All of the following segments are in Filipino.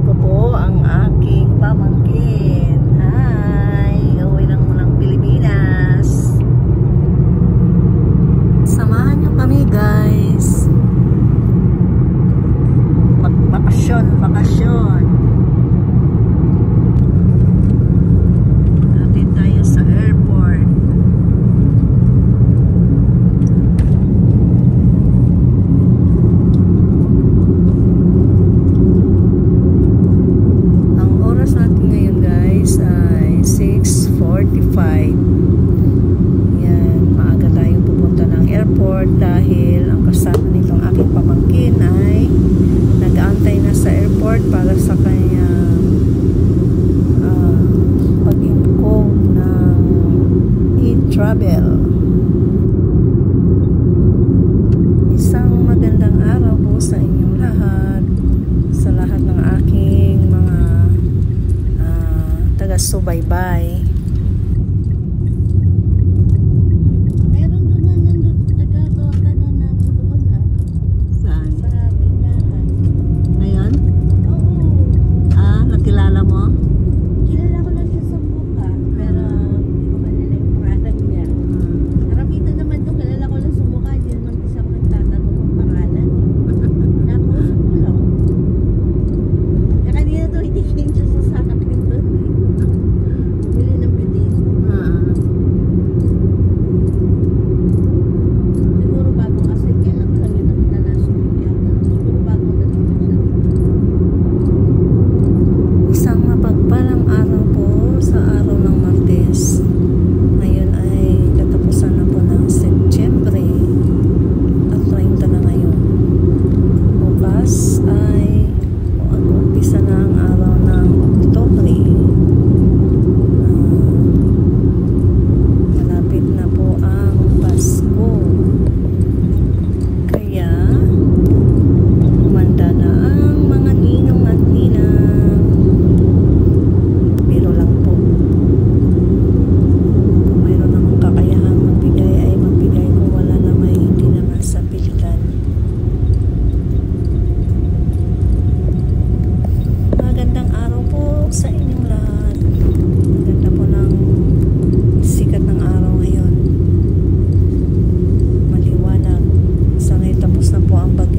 ko po ang aking pamangkin. Hi! Uwi lang mo ng Pilipinas. Samahan niyo kami guys. Magbakasyon, bakasyon. Atin tayo sa airport. Yan, maaga tayong pupunta ng airport dahil ang kasama nitong aking pamangkin ay nag-aantay na sa airport para sa kanyang pag-encode ng e-travel. Isang magandang araw po sa inyong lahat, sa lahat ng aking mga taga-subaybay.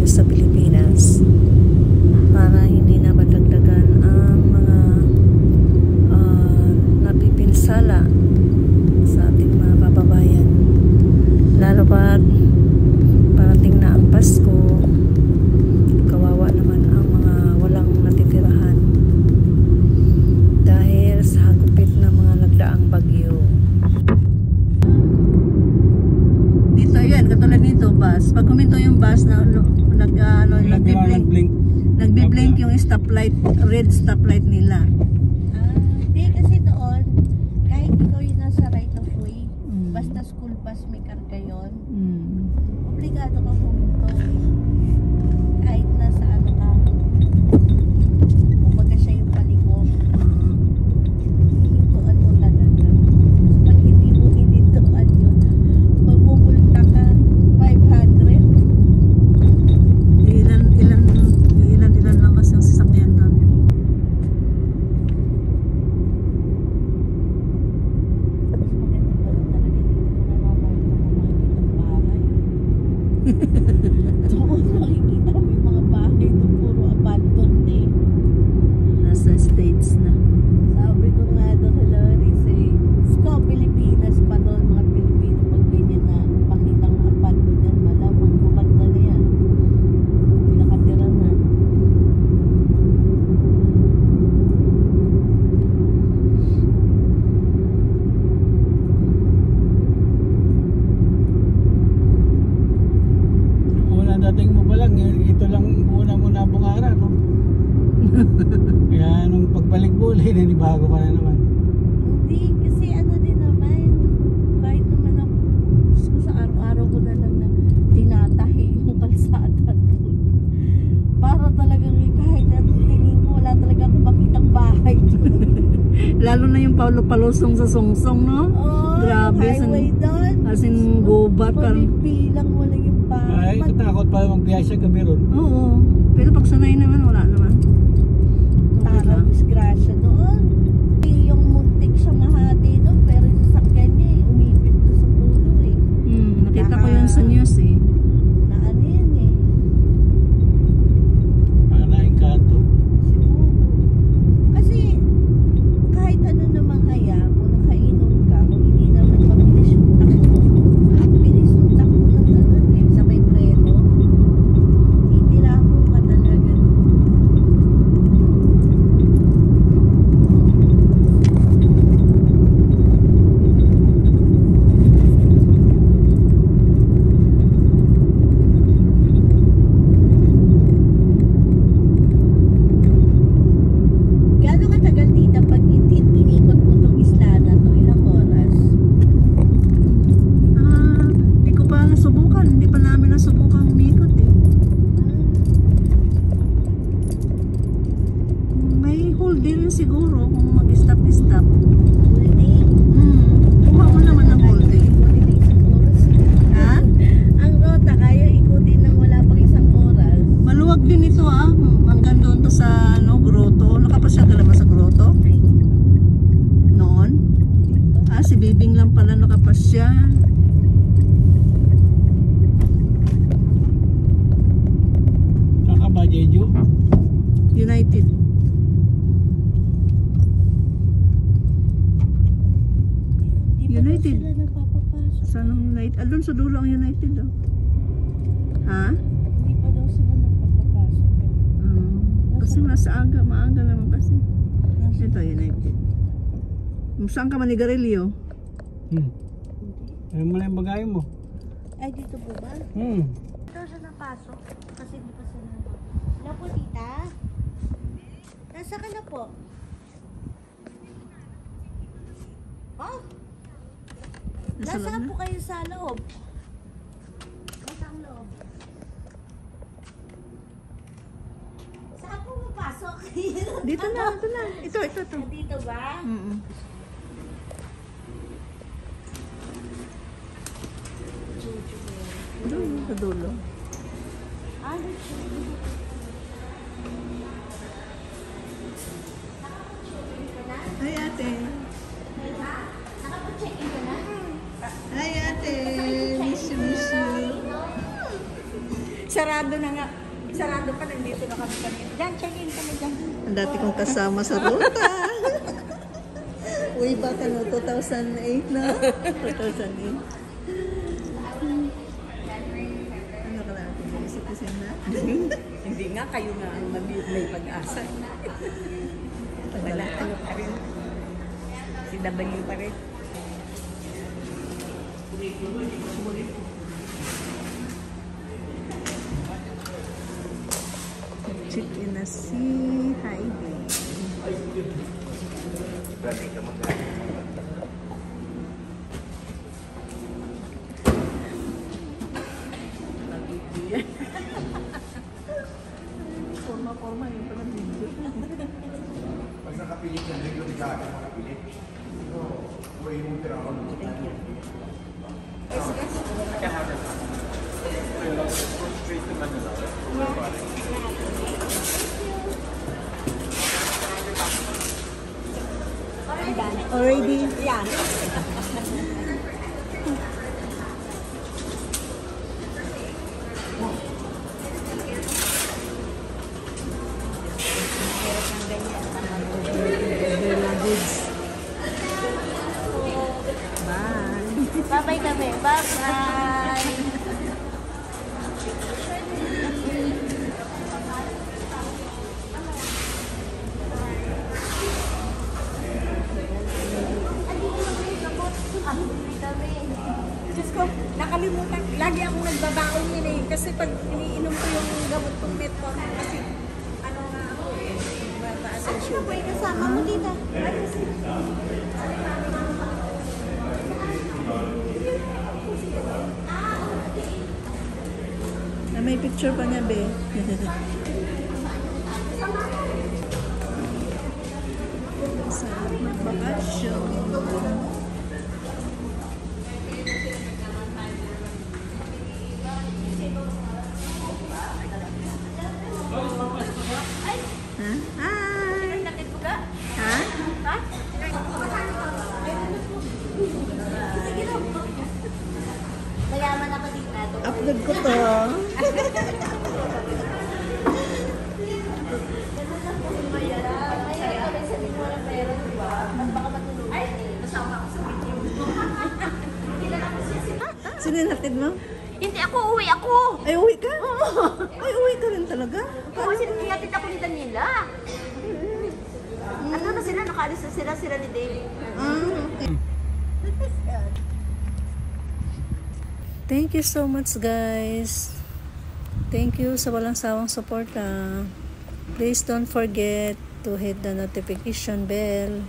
Sa Pilipinas para hindi na madagdagan ang mga napipinsala sa ating mga kababayan, lalo pat parating na ang Pasko. Kawawa naman ang mga walang natitirahan dahil sa hagupit ng mga nagdaang bagyo. Dito yan, katulad nito bus, pag huminto yung bus na nagbi-blink yung stoplight, red stoplight nila. Hindi kasi doon, kahit ikaw yung nasa right of way, basta school bus may karga yun, obligado ka puminto. Kahit nasa ano ka, kumbaga siya yung paligong, hihintuan mo talaga. So pag hindi mo hinintuan yun, magmumulta ka 500. Ilan lang kasi ang sasakyan doon. Mas maganda pa rin talaga dito kung nanonood ng mga kitang bahay. Doon makikita mo yung mga bahay doon puro abandoned eh. Nasa States na. Sabi ko nga doon kay Loris Sko, Pilipinas pa doon, mga Pilipino pag ganyan na makitang abandoned yan, malamang bumanda na yan. Pinakatira na. Dating mo pa lang, ito lang una mo na bungara, no? Kaya nung pagbalik mo ulit, bago ka na naman. Hindi, kasi ano din naman, kahit naman ako, sa araw-araw ko na lang na tinatahi yung kalsada doon. Para talagang kahit anong tingin ko, wala talaga akong makitang bahay doon. Lalo na yung palusong sa Songsong, no? Oh, grabe. Highway doon. As in gubat. Palipilang mo lang yung bahay. Ay, katakot pa magbiyahe sa gabi ron. Oo. Pero pag sanay naman, wala naman. Goldie rin siguro kung mag-stop-stop. Goldie. Kuha mo naman ng Goldie. Ikutin ng isang oras. Ha? Ang rota kaya ikutin ng wala pang isang oras. Maluwag din ito hanggang doon to sa grotto. Nakapasya ka naman sa grotto? Noon? Si Bibing lang pala nakapasya. Saan ka ba, Jeju? United. United. Sila napapapasok. Saan ang United? Doon sa dulo ang United. Ha? Hindi pa daw sila napapapasok. Kasi maaga naman kasi. Ito, United. Saan ka manigarilyo? Alam mo na yung bagay mo. Ay, dito po ba? Ito siya napasok. Kasi di pa sila napapasok. Wala po, tita? Nasa ka na po? Oh? Nasaan po kayo sa loob? Nasa ang loob? Saan po mapasok? Dito na. Ito. Dito ba? Doon, sa dulo. Ah, dito. Hi, ate. Nakapag-check-in ka na? Hi, ate. Miss you. Sarado na nga. Sarado pa, nandito na kami kanina. Diyan, check-in kami dyan. Ang dati kong kasama sa ruta. Way back, 2008 na. 2008. Ano ka natin? Citizen na? Hindi nga, kayo nga ang may pag-asa. Wala, ano pa rin. Si W pa rin. Check-in na si Heidi. Forma yun pala video. Pag nakapilit ng video, di ka makapilit. Huwag yung pera ako. Already? Yeah. Bye-bye kami. Bye-bye. Diyos ko, nakalimutan. Lagi akong nagbabaon yun eh. Kasi pag iniinom ko yung gamot kong metformin, kasi ano nga ako eh. Mataas ang Ano sugar. po yung kasama mo, tita? Na may picture pa niya, be. Sarap magbakasyon. Ha? Hi! Ha? Mayaman ako dito. Upload ko to. Sino yung hatid mo? Hindi ako, uwi ako. Ay, uwi ka? Ay, uwi ka rin talaga? Kasi niyatid ako ni Daniela. Ano na sila, nakaalis na sila ni David. Okay. Thank you so much, guys. Thank you sa walang sawang suporta. Please don't forget to hit the notification bell